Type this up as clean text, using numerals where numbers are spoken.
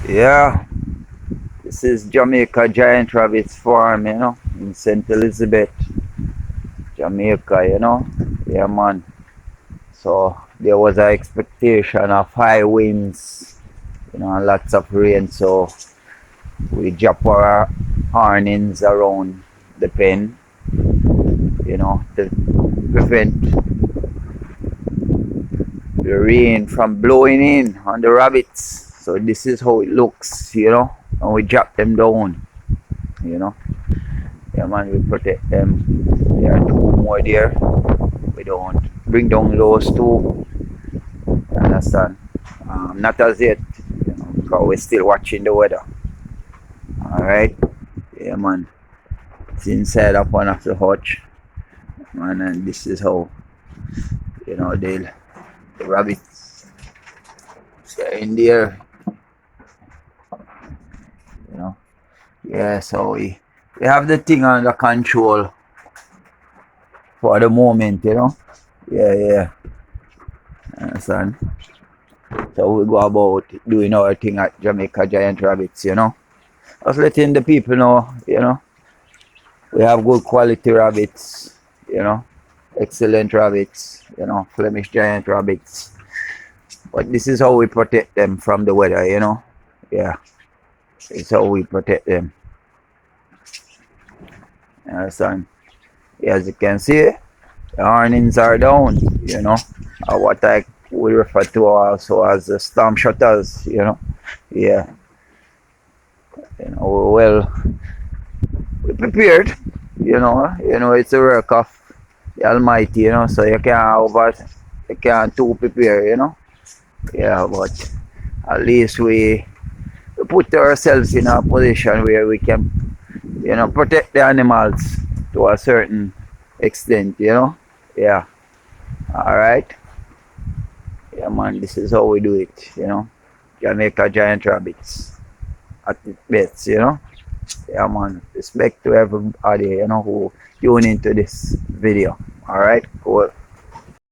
Yeah, this is Jamaica Giant Rabbits farm, in St. Elizabeth, Jamaica, Yeah, man. So there was an expectation of high winds, and lots of rain. So we drop our awnings around the pen, to prevent the rain from blowing in on the rabbits. So this is how it looks, and we drop them down, you know. Yeah, man, we protect them. There are two more there. We don't bring down those two. You understand? Not as yet, because we're still watching the weather. Alright? Yeah, man. It's inside of one of the hutch. Man, and this is how, the rabbits stay in there. Yeah, so we have the thing under control for the moment, Yeah. Understand? So we go about doing our thing at Jamaica Giant Rabbits, Just letting the people know, we have good quality rabbits, excellent rabbits, Flemish Giant Rabbits. But this is how we protect them from the weather, Yeah, it's how we protect them. You understand? As you can see, the awnings are down, what I will refer to also as the storm shutters, Yeah. Well, we prepared, it's a work of the Almighty, so you can't too prepare, Yeah, but at least we put ourselves in a position where we can, protect the animals to a certain extent, Yeah. Alright. Yeah, man, this is how we do it, Jamaica Giant Rabbits at its best, Yeah, man. Respect to everybody, who tune into this video. Alright, cool.